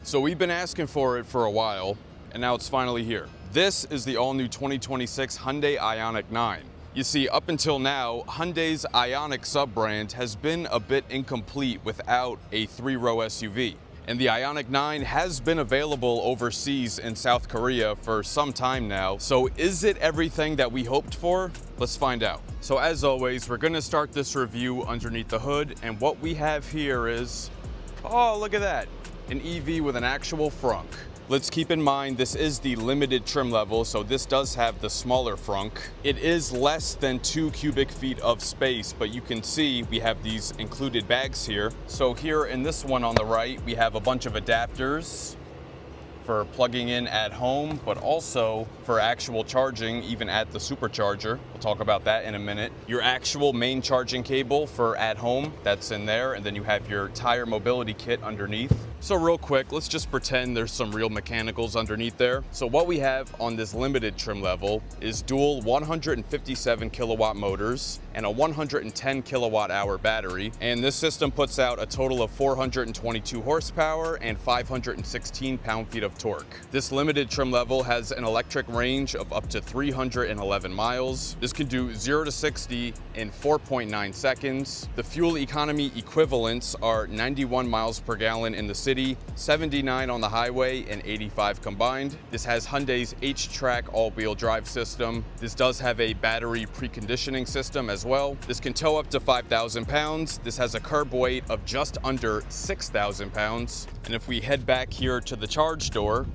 So we've been asking for it for a while, and now it's finally here. This is the all-new 2026 Hyundai IONIQ 9. You see, up until now, Hyundai's IONIQ sub-brand has been a bit incomplete without a three-row SUV. And the IONIQ 9 has been available overseas in South Korea for some time now. So is it everything that we hoped for? Let's find out. So as always, we're gonna start this review underneath the hood, and what we have here is, oh, look at that, an EV with an actual frunk. Let's keep in mind this is the limited trim level, so this does have the smaller frunk. It is less than 2 cubic feet of space, but you can see we have these included bags here. So here in this one on the right, we have a bunch of adapters for plugging in at home, but also for actual charging, even at the supercharger. We'll talk about that in a minute. Your actual main charging cable for at home, that's in there, and then you have your tire mobility kit underneath. So real quick, let's just pretend there's some real mechanicals underneath there. So what we have on this limited trim level is dual 157 kilowatt motors and a 110 kilowatt hour battery. And this system puts out a total of 422 horsepower and 516 pound-feet of torque. This limited trim level has an electric range of up to 311 miles. This can do 0 to 60 in 4.9 seconds. The fuel economy equivalents are 91 miles per gallon in the city, 79 on the highway, and 85 combined. This has Hyundai's H-Track all-wheel drive system. This does have a battery preconditioning system as well. This can tow up to 5,000 pounds. This has a curb weight of just under 6,000 pounds. And if we head back here to the charge door,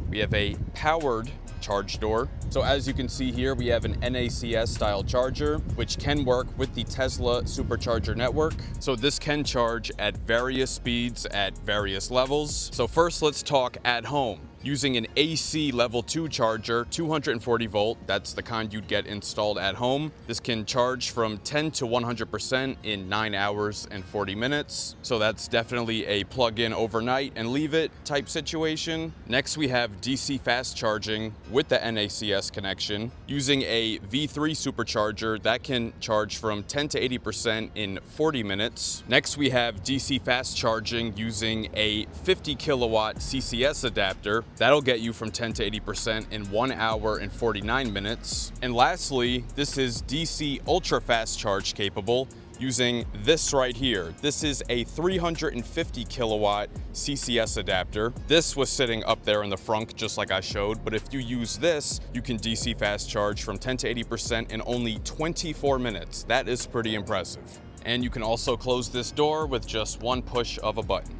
we have a powered charge door. So as you can see here, we have an NACS style charger, which can work with the Tesla supercharger network. So this can charge at various speeds at various levels. So first, let's talk at home. Using an AC level 2 charger, 240 volt, that's the kind you'd get installed at home. This can charge from 10 to 100% in 9 hours and 40 minutes. So that's definitely a plug-in overnight and leave it type situation. Next, we have DC fast charging with the NACS connection. Using a V3 supercharger, that can charge from 10 to 80% in 40 minutes. Next, we have DC fast charging using a 50 kilowatt CCS adapter. That'll get you from 10 to 80% in 1 hour and 49 minutes. And lastly, this is DC ultra fast charge capable using this right here. This is a 350 kilowatt CCS adapter. This was sitting up there in the frunk just like I showed, but if you use this, you can DC fast charge from 10 to 80% in only 24 minutes. That is pretty impressive. And you can also close this door with just one push of a button.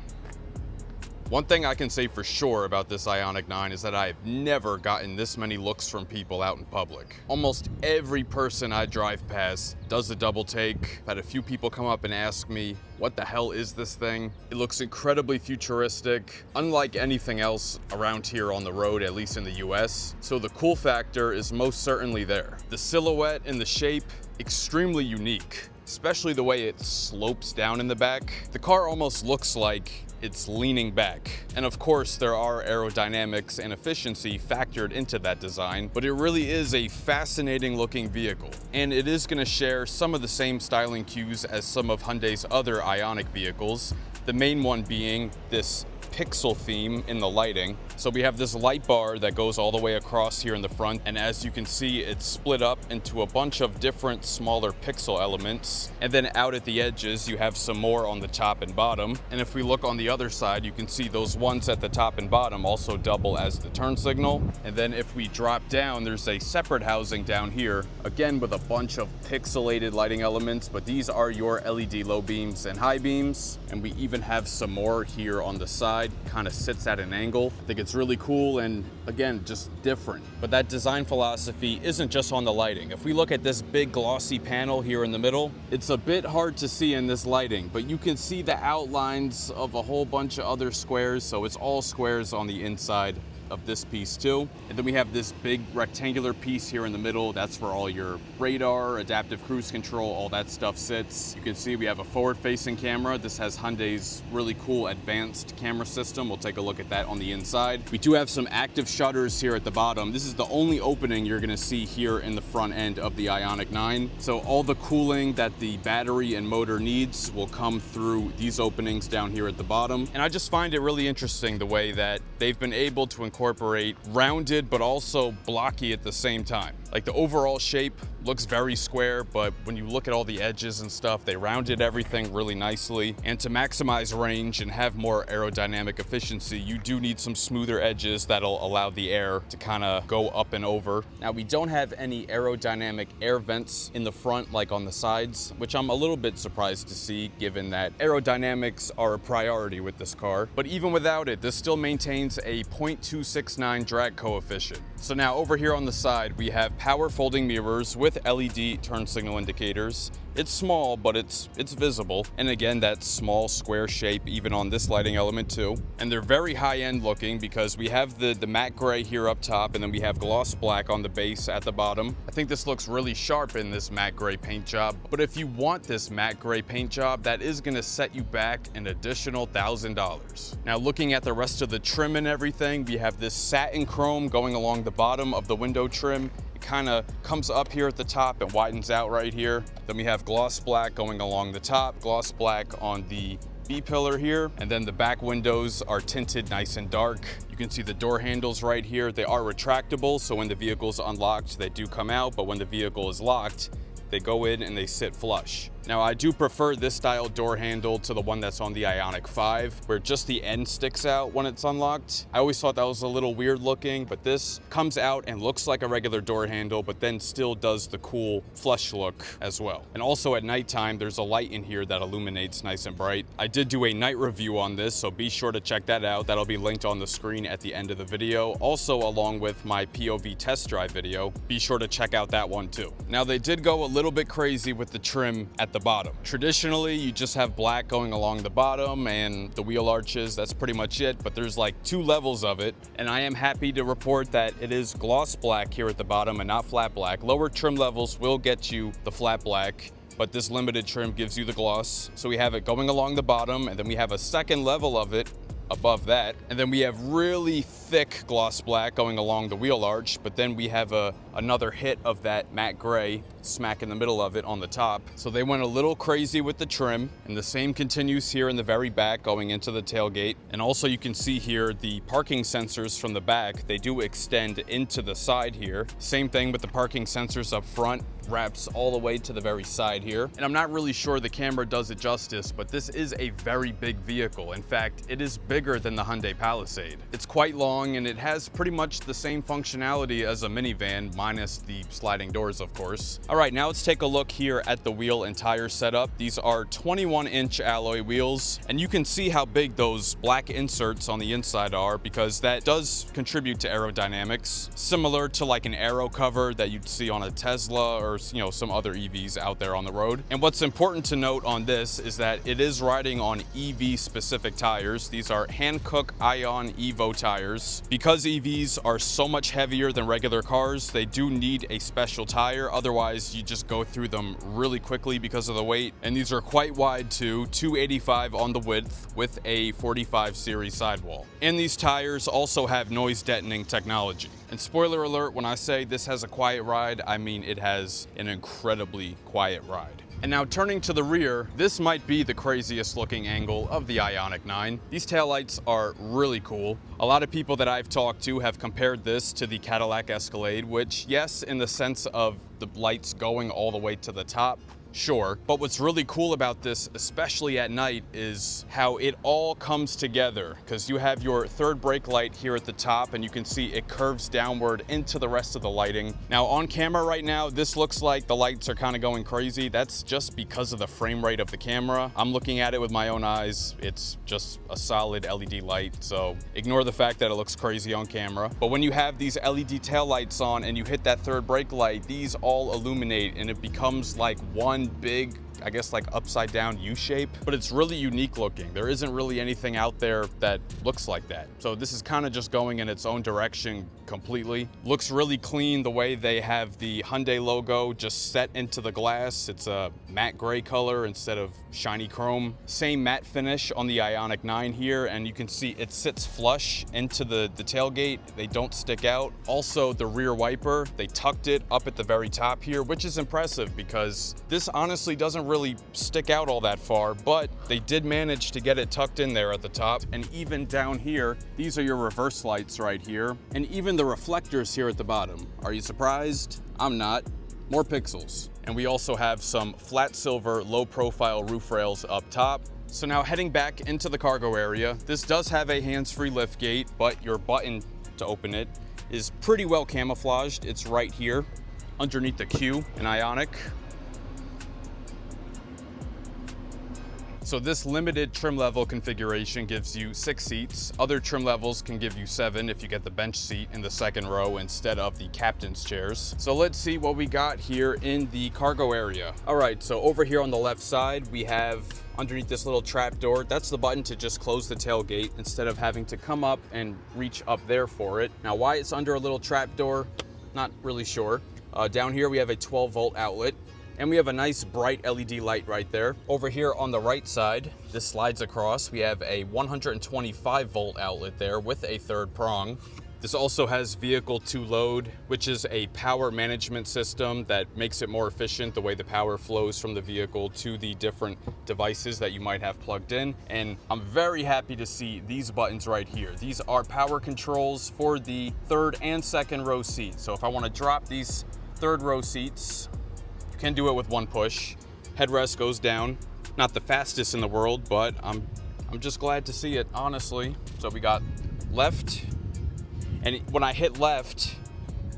One thing I can say for sure about this IONIQ 9 is that I have never gotten this many looks from people out in public. Almost every person I drive past does a double take. I've had a few people come up and ask me, what the hell is this thing? It looks incredibly futuristic, unlike anything else around here on the road, at least in the US. So the cool factor is most certainly there. The silhouette and the shape, extremely unique, especially the way it slopes down in the back. The car almost looks like it's leaning back. And of course, there are aerodynamics and efficiency factored into that design, but it really is a fascinating looking vehicle. And it is gonna share some of the same styling cues as some of Hyundai's other IONIQ vehicles, the main one being this pixel theme in the lighting. So we have this light bar that goes all the way across here in the front, and as you can see, it's split up into a bunch of different smaller pixel elements. And then out at the edges, you have some more on the top and bottom. And if we look on the other side, you can see those ones at the top and bottom also double as the turn signal. And then if we drop down, there's a separate housing down here, again with a bunch of pixelated lighting elements, but these are your LED low beams and high beams. And we even have some more here on the side, kind of sits at an angle. I think it's really cool and again, just different. But that design philosophy isn't just on the lighting. If we look at this big glossy panel here in the middle, it's a bit hard to see in this lighting, but you can see the outlines of a whole bunch of other squares. So it's all squares on the inside of this piece too. And then we have this big rectangular piece here in the middle. That's where all your radar, adaptive cruise control, all that stuff sits. You can see we have a forward-facing camera. This has Hyundai's really cool advanced camera system. We'll take a look at that on the inside. We do have some active shutters here at the bottom. This is the only opening you're gonna see here in the front end of the IONIQ 9. So all the cooling that the battery and motor needs will come through these openings down here at the bottom. And I just find it really interesting the way that they've been able to incorporate rounded but also blocky at the same time. Like the overall shape looks very square, but when you look at all the edges and stuff, they rounded everything really nicely. And to maximize range and have more aerodynamic efficiency, you do need some smoother edges that'll allow the air to kind of go up and over. Now, we don't have any aerodynamic air vents in the front like on the sides, which I'm a little bit surprised to see given that aerodynamics are a priority with this car. But even without it, this still maintains a 0.269 drag coefficient. So now over here on the side, we have power folding mirrors with LED turn signal indicators. It's small, but it's visible. And again, that small square shape even on this lighting element too. And they're very high-end looking because we have the matte gray here up top, and then we have gloss black on the base at the bottom. I think this looks really sharp in this matte gray paint job. But if you want this matte gray paint job, that is gonna set you back an additional $1,000. Now, looking at the rest of the trim and everything, we have this satin chrome going along the bottom of the window trim. It kind of comes up here at the top and widens out right here. Then we have gloss black going along the top, gloss black on the B-pillar here, and then the back windows are tinted nice and dark. You can see the door handles right here. They are retractable, so when the vehicle's unlocked, they do come out, but when the vehicle is locked, they go in and they sit flush. Now, I do prefer this style door handle to the one that's on the IONIQ 5, where just the end sticks out when it's unlocked. I always thought that was a little weird looking, but this comes out and looks like a regular door handle, but then still does the cool flush look as well. And also at nighttime, there's a light in here that illuminates nice and bright. I did do a night review on this, so be sure to check that out. That'll be linked on the screen at the end of the video. Also, along with my POV test drive video, be sure to check out that one too. Now, they did go a little bit crazy with the trim at the bottom. Traditionally, you just have black going along the bottom and the wheel arches. That's pretty much it, but there's like 2 levels of it. And I am happy to report that it is gloss black here at the bottom and not flat black. Lower trim levels will get you the flat black, but this limited trim gives you the gloss. So we have it going along the bottom, and then we have a second level of it above that. And then we have really thick gloss black going along the wheel arch, but then we have another hit of that matte gray smack in the middle of it on the top. So they went a little crazy with the trim, and the same continues here in the very back going into the tailgate. And also you can see here the parking sensors from the back, they do extend into the side here. Same thing with the parking sensors up front, wraps all the way to the very side here. And I'm not really sure the camera does it justice, but this is a very big vehicle. In fact, it is bigger than the Hyundai Palisade. It's quite long, and it has pretty much the same functionality as a minivan, minus the sliding doors, of course. All right, now let's take a look here at the wheel and tire setup. These are 21-inch alloy wheels, and you can see how big those black inserts on the inside are, because that does contribute to aerodynamics, similar to like an aero cover that you'd see on a Tesla or some other EVs out there on the road. And what's important to note on this is that it is riding on EV specific tires. These are Hankook Ion Evo tires. Because EVs are so much heavier than regular cars, they do need a special tire. Otherwise, you just go through them really quickly because of the weight. And these are quite wide too, 285 on the width with a 45 series sidewall. And these tires also have noise deadening technology. And spoiler alert, when I say this has a quiet ride, I mean it has an incredibly quiet ride. And now turning to the rear, this might be the craziest looking angle of the IONIQ 9. These taillights are really cool. A lot of people that I've talked to have compared this to the Cadillac Escalade, which, yes, in the sense of the lights going all the way to the top, sure. But what's really cool about this, especially at night, is how it all comes together, because you have your third brake light here at the top, and you can see it curves downward into the rest of the lighting. Now on camera right now, this looks like the lights are kind of going crazy. That's just because of the frame rate of the camera. I'm looking at it with my own eyes. It's just a solid LED light, so ignore the fact that it looks crazy on camera. But when you have these LED tail lights on and you hit that third brake light, these all illuminate, and it becomes like one big I guess like upside down U shape, but it's really unique looking. There isn't really anything out there that looks like that. So this is kind of just going in its own direction completely. Looks really clean the way they have the Hyundai logo just set into the glass. It's a matte gray color instead of shiny chrome. Same matte finish on the IONIQ 9 here, and you can see it sits flush into the tailgate. They don't stick out. Also, the rear wiper, they tucked it up at the very top here, which is impressive because this honestly doesn't really stick out all that far, but they did manage to get it tucked in there at the top. And even down here, these are your reverse lights right here, and even the reflectors here at the bottom. Are you surprised? I'm not. More pixels. And we also have some flat silver low profile roof rails up top. So now heading back into the cargo area, this does have a hands-free lift gate, but your button to open it is pretty well camouflaged. It's right here underneath the Q in IONIQ. So this limited trim level configuration gives you 6 seats. Other trim levels can give you 7 if you get the bench seat in the second row instead of the captain's chairs. So let's see what we got here in the cargo area. All right, so over here on the left side, we have underneath this little trap door, that's the button to just close the tailgate instead of having to come up and reach up there for it. Now, why it's under a little trap door, not really sure. Down here, we have a 12-volt outlet. And we have a nice bright LED light right there. Over here on the right side, this slides across. We have a 125-volt outlet there with a third prong. This also has vehicle to load, which is a power management system that makes it more efficient the way the power flows from the vehicle to the different devices that you might have plugged in. And I'm very happy to see these buttons right here. These are power controls for the third and second row seats. So if I want to drop these third row seats, can do it with one push. Headrest goes down. Not the fastest in the world, but I'm just glad to see it, honestly. So we got left, and when I hit left,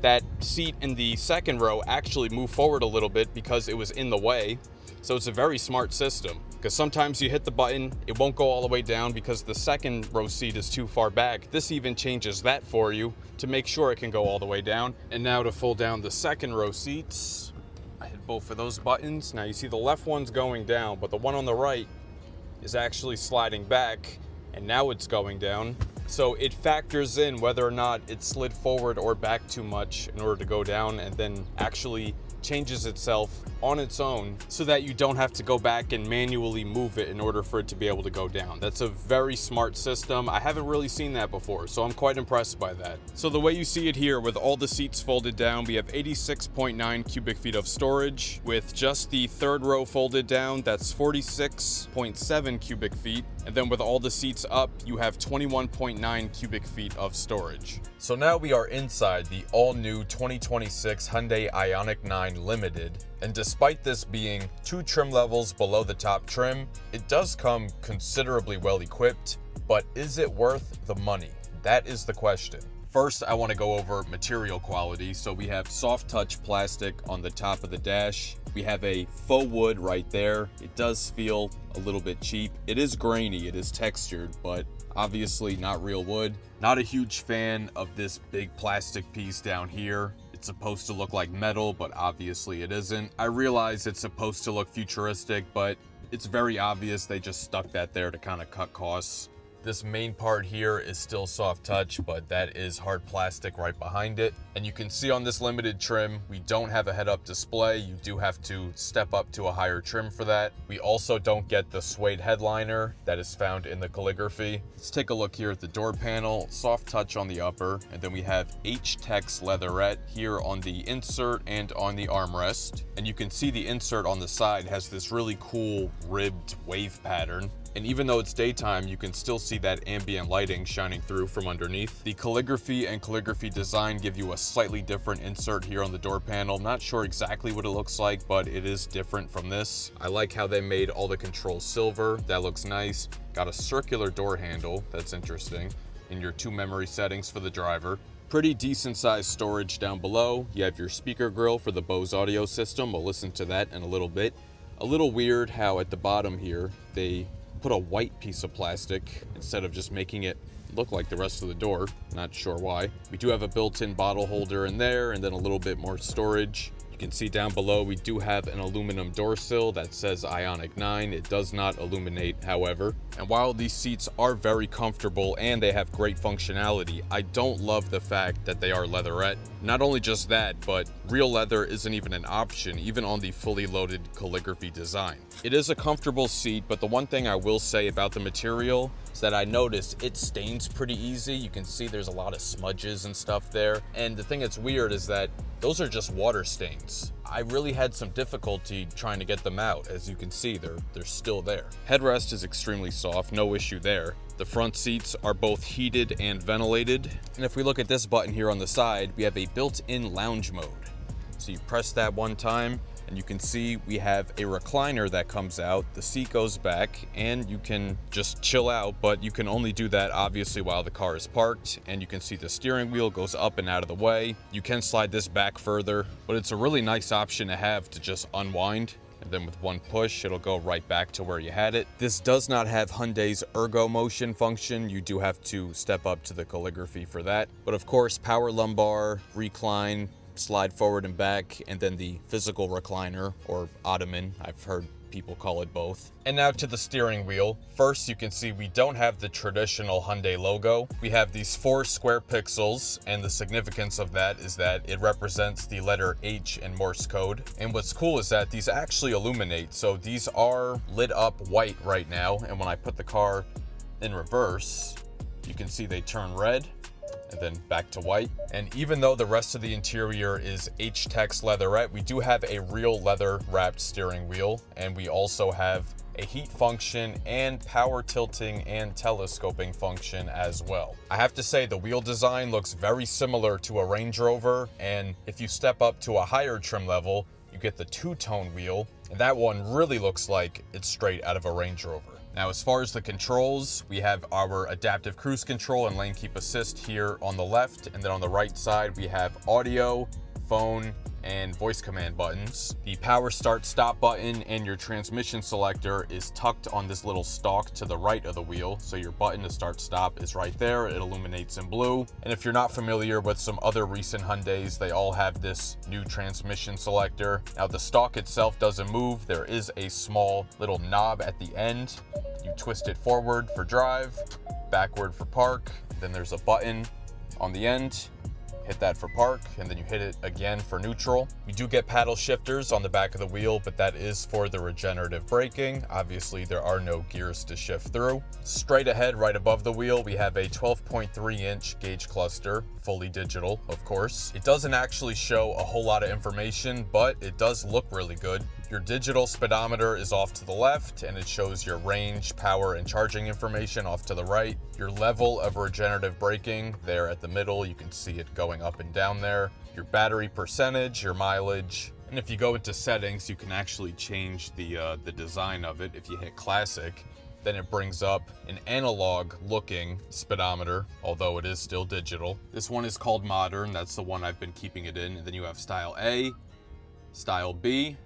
that seat in the second row actually moved forward a little bit because it was in the way. So it's a very smart system, because sometimes you hit the button, it won't go all the way down because the second row seat is too far back. This even changes that for you to make sure it can go all the way down. And now to fold down the second row seats, I hit both of those buttons. Now you see the left one's going down, but the one on the right is actually sliding back, and now it's going down. So it factors in whether or not it slid forward or back too much in order to go down, and then actually changes itself on its own so that you don't have to go back and manually move it in order for it to be able to go down. That's a very smart system. I haven't really seen that before, so I'm quite impressed by that. So the way you see it here with all the seats folded down, we have 86.9 cubic feet of storage. With just the third row folded down, that's 46.7 cubic feet. And then with all the seats up, you have 21.9 cubic feet of storage. So now we are inside the all-new 2026 Hyundai IONIQ 9 Limited. And despite this being 2 trim levels below the top trim, it does come considerably well equipped, but is it worth the money? That is the question. First, I want to go over material quality. So we have soft touch plastic on the top of the dash. We have a faux wood right there. It does feel a little bit cheap. It is grainy, it is textured, but obviously not real wood. Not a huge fan of this big plastic piece down here. It's supposed to look like metal, but obviously it isn't. I realize it's supposed to look futuristic, but it's very obvious they just stuck that there to kind of cut costs. This main part here is still soft touch, but that is hard plastic right behind it. And you can see on this limited trim, we don't have a head-up display. You do have to step up to a higher trim for that. We also don't get the suede headliner that is found in the calligraphy. Let's take a look here at the door panel. Soft touch on the upper, and then we have H-Tex leatherette here on the insert and on the armrest. And you can see the insert on the side has this really cool ribbed wave pattern. And even though it's daytime, you can still see that ambient lighting shining through from underneath. The calligraphy and calligraphy design give you a slightly different insert here on the door panel. Not sure exactly what it looks like, but it is different from this. I like how they made all the controls silver. That looks nice. Got a circular door handle. That's interesting. And your 2 memory settings for the driver. Pretty decent sized storage down below. You have your speaker grill for the Bose audio system. We'll listen to that in a little bit. A little weird how at the bottom here, they put a white piece of plastic instead of just making it look like the rest of the door. Not sure why. We do have a built-in bottle holder in there, and then a little bit more storage. You can see down below, we do have an aluminum door sill that says IONIQ 9. It does not illuminate, however. And while these seats are very comfortable and they have great functionality, I don't love the fact that they are leatherette. Not only just that, but real leather isn't even an option, even on the fully loaded calligraphy design. It is a comfortable seat, but the one thing I will say about the material is that I noticed it stains pretty easy. You can see there's a lot of smudges and stuff there. And the thing that's weird is that those are just water stains. I really had some difficulty trying to get them out. As you can see, they're still there. Headrest is extremely soft, no issue there. The front seats are both heated and ventilated. And if we look at this button here on the side, we have a built-in lounge mode. So you press that one time, and you can see we have a recliner that comes out, the seat goes back, and you can just chill out, but you can only do that obviously while the car is parked. And you can see the steering wheel goes up and out of the way. You can slide this back further, but it's a really nice option to have to just unwind. And then with one push, it'll go right back to where you had it. This does not have Hyundai's ergo motion function. You do have to step up to the calligraphy for that. But of course, power lumbar, recline, slide forward and back, and then the physical recliner or ottoman. I've heard people call it both. And now to the steering wheel. First, you can see we don't have the traditional Hyundai logo. We have these 4 square pixels, and the significance of that is that it represents the letter H in Morse code. And what's cool is that these actually illuminate. So these are lit up white right now, and when I put the car in reverse, you can see they turn red and then back to white. And even though the rest of the interior is H-Tex leatherette, we do have a real leather wrapped steering wheel, and we also have a heat function and power tilting and telescoping function as well. I have to say the wheel design looks very similar to a Range Rover, and if you step up to a higher trim level, you get the two-tone wheel, and that one really looks like it's straight out of a Range Rover. Now, as far as the controls, we have our adaptive cruise control and lane keep assist here on the left, and then on the right side, we have audio, phone, and voice command buttons. The power start stop button and your transmission selector is tucked on this little stalk to the right of the wheel. So your button to start stop is right there. It illuminates in blue. And if you're not familiar with some other recent Hyundais, they all have this new transmission selector. Now the stalk itself doesn't move. There is a small little knob at the end. You twist it forward for drive, backward for park. Then there's a button on the end. Hit that for park, and then you hit it again for neutral. We do get paddle shifters on the back of the wheel, but that is for the regenerative braking. Obviously, there are no gears to shift through. Straight ahead, right above the wheel, we have a 12.3-inch gauge cluster, fully digital, of course. It doesn't actually show a whole lot of information, but it does look really good. Your digital speedometer is off to the left, and it shows your range, power, and charging information off to the right. Your level of regenerative braking there at the middle, you can see it going up and down there. Your battery percentage, your mileage, and if you go into settings, you can actually change the design of it. If you hit classic, then it brings up an analog looking speedometer, although it is still digital. This one is called modern. That's the one I've been keeping it in. And then you have style A, style B,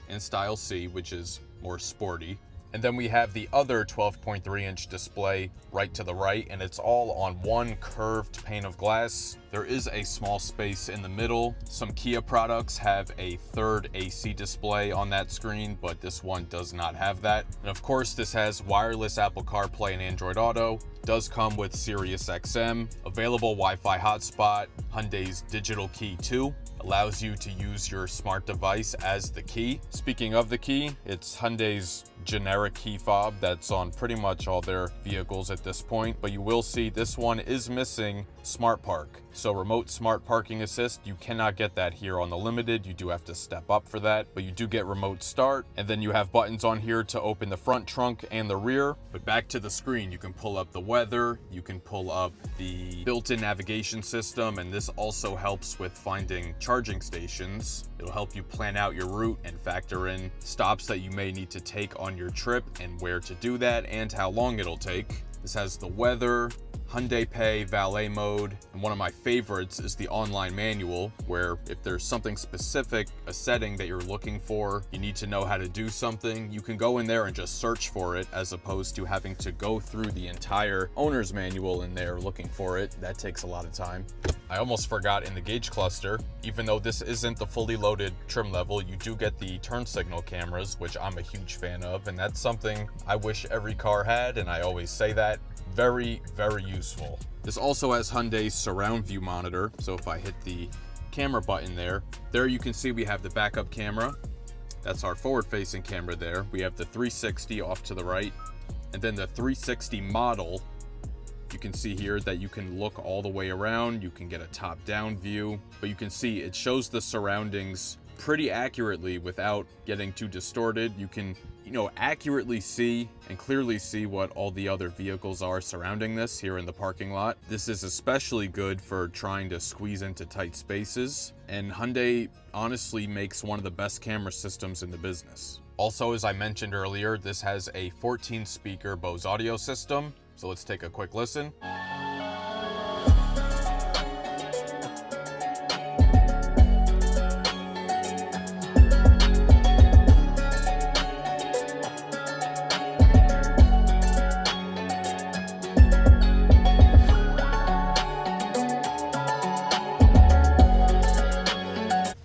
and style C, which is more sporty. And then we have the other 12.3-inch display right to the right, and it's all on one curved pane of glass. There is a small space in the middle. Some Kia products have a third AC display on that screen, but this one does not have that. And of course, this has wireless Apple CarPlay and Android Auto. Does come with Sirius XM, available Wi-Fi hotspot, Hyundai's digital key 2. Allows you to use your smart device as the key. Speaking of the key, it's Hyundai's generic key fob that's on pretty much all their vehicles at this point, but you will see this one is missing Smart Park. So remote smart parking assist, you cannot get that here on the Limited. You do have to step up for that, but you do get remote start. And then you have buttons on here to open the front trunk and the rear. But back to the screen, you can pull up the weather, you can pull up the built-in navigation system, and this also helps with finding charging stations. It'll help you plan out your route and factor in stops that you may need to take on your trip and where to do that and how long it'll take. This has the weather, Hyundai Pay, valet mode, and one of my favorites is the online manual, where if there's something specific, a setting that you're looking for, you need to know how to do something, you can go in there and just search for it, as opposed to having to go through the entire owner's manual in there looking for it. That takes a lot of time. I almost forgot, in the gauge cluster, even though this isn't the fully loaded trim level, you do get the turn signal cameras, which I'm a huge fan of, and that's something I wish every car had, and I always say that. Very, very useful. This also has Hyundai's surround view monitor. So if I hit the camera button there you can see we have the backup camera. That's our forward facing camera there. We have the 360 off to the right, and then the 360 model. You can see here that you can look all the way around. You can get a top down view, but you can see it shows the surroundings pretty accurately without getting too distorted. You can, accurately see and clearly see what all the other vehicles are surrounding this here in the parking lot. This is especially good for trying to squeeze into tight spaces, and Hyundai honestly makes one of the best camera systems in the business. Also, as I mentioned earlier, this has a 14-speaker Bose audio system, so let's take a quick listen.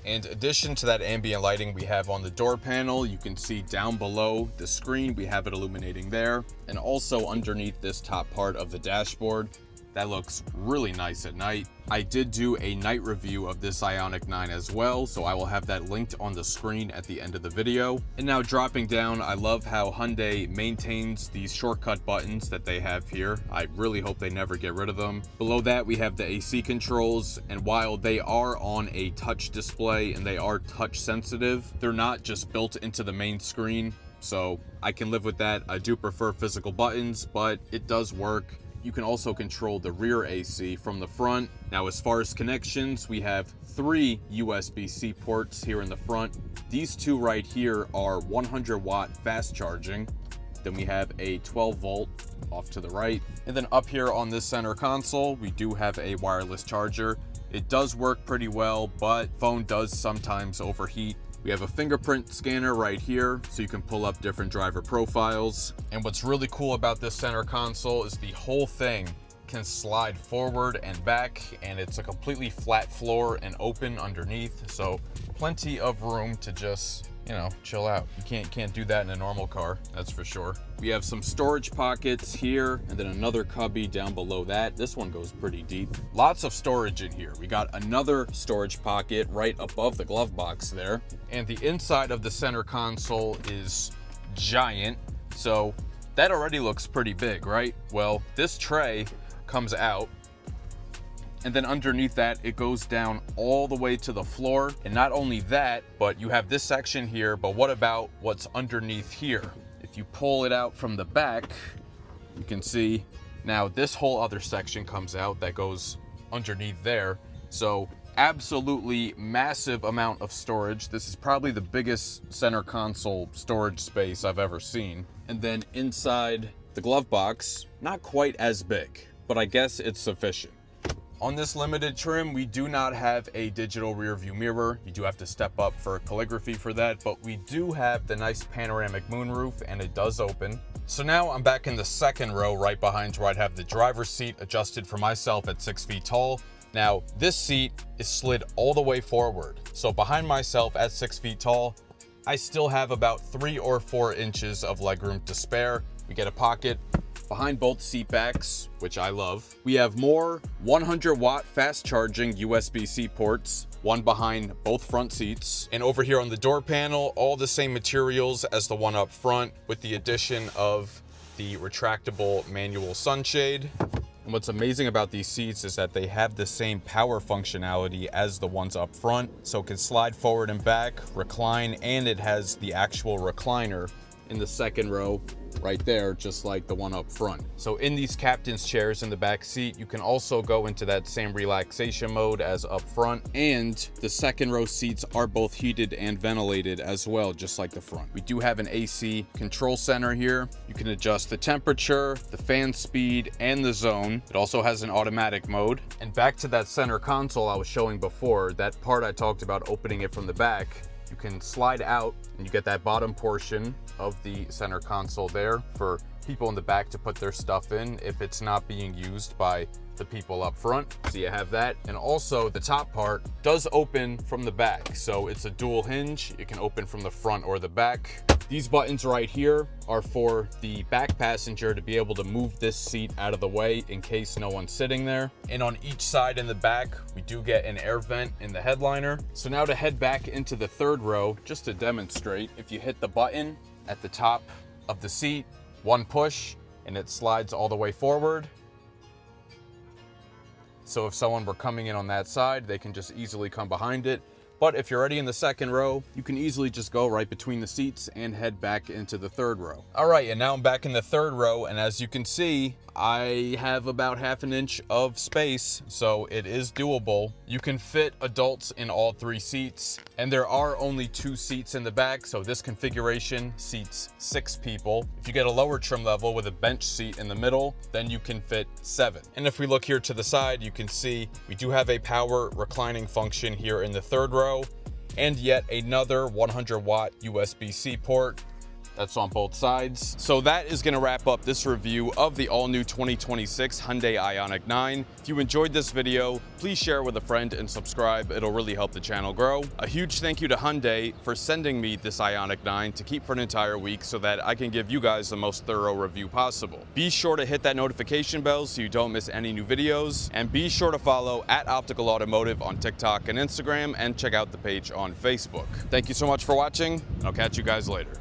In addition to that ambient lighting we have on the door panel, you can see down below the screen, we have it illuminating there. And also underneath this top part of the dashboard, that looks really nice at night. I did do a night review of this IONIQ 9 as well, so I will have that linked on the screen at the end of the video. And now dropping down, I love how Hyundai maintains these shortcut buttons that they have here. I really hope they never get rid of them. Below that, we have the AC controls, and while they are on a touch display and they are touch sensitive, they're not just built into the main screen, so I can live with that. I do prefer physical buttons, but it does work. You can also control the rear AC from the front. Now, as far as connections, we have 3 USB-C ports here in the front. These 2 right here are 100-watt fast charging. Then we have a 12-volt off to the right. And then up here on this center console, we do have a wireless charger. It does work pretty well, but phone does sometimes overheat. We have a fingerprint scanner right here, so you can pull up different driver profiles. And what's really cool about this center console is the whole thing can slide forward and back, and it's a completely flat floor and open underneath, so plenty of room to just, chill out. You can't do that in a normal car, that's for sure. We have some storage pockets here, and then another cubby down below that. This one goes pretty deep. Lots of storage in here. We got another storage pocket right above the glove box there. And the inside of the center console is giant, so that already looks pretty big, right? Well, this tray comes out, and then underneath that, it goes down all the way to the floor. And not only that, but you have this section here, but what about what's underneath here? If you pull it out from the back, you can see now this whole other section comes out that goes underneath there. So absolutely massive amount of storage. This is probably the biggest center console storage space I've ever seen. And then inside the glove box, not quite as big, but I guess it's sufficient. On this limited trim, we do not have a digital rear view mirror. You do have to step up for calligraphy for that, but we do have the nice panoramic moonroof, and it does open. So now I'm back in the second row right behind where I'd have the driver's seat adjusted for myself at 6 feet tall. Now, this seat is slid all the way forward. So behind myself at 6 feet tall, I still have about 3 or 4 inches of legroom to spare. We get a pocket behind both seat backs, which I love. We have more 100-watt fast charging USB-C ports, one behind both front seats. And over here on the door panel, all the same materials as the one up front, with the addition of the retractable manual sunshade. And what's amazing about these seats is that they have the same power functionality as the ones up front, so it can slide forward and back, recline, and it has the actual recliner in the second row right there, just like the one up front. So in these captain's chairs in the back seat, you can also go into that same relaxation mode as up front. And the second row seats are both heated and ventilated as well, just like the front. We do have an AC control center here. You can adjust the temperature, the fan speed, and the zone. It also has an automatic mode. And back to that center console I was showing before, that part I talked about opening it from the back. You can slide out and you get that bottom portion of the center console there for people in the back to put their stuff in if it's not being used by the people up front. So you have that. And also the top part does open from the back. So it's a dual hinge. It can open from the front or the back. These buttons right here are for the back passenger to be able to move this seat out of the way in case no one's sitting there. And on each side in the back, we do get an air vent in the headliner. So now to head back into the third row, just to demonstrate, if you hit the button at the top of the seat, one push, and it slides all the way forward. So if someone were coming in on that side, they can just easily come behind it. But if you're already in the second row, you can easily just go right between the seats and head back into the third row. All right, and now I'm back in the third row, and as you can see, I have about ½ an inch of space, so it is doable. You can fit adults in all 3 seats, and there are only 2 seats in the back, so this configuration seats 6 people. If you get a lower trim level with a bench seat in the middle, then you can fit 7. And if we look here to the side, you can see we do have a power reclining function here in the third row, and yet another 100-watt USB-C port. That's on both sides. So that is gonna wrap up this review of the all-new 2026 Hyundai IONIQ 9. If you enjoyed this video, please share with a friend and subscribe. It'll really help the channel grow. A huge thank you to Hyundai for sending me this IONIQ 9 to keep for an entire week so that I can give you guys the most thorough review possible. Be sure to hit that notification bell so you don't miss any new videos, and be sure to follow @Optical Automotive on TikTok and Instagram, and check out the page on Facebook. Thank you so much for watching, and I'll catch you guys later.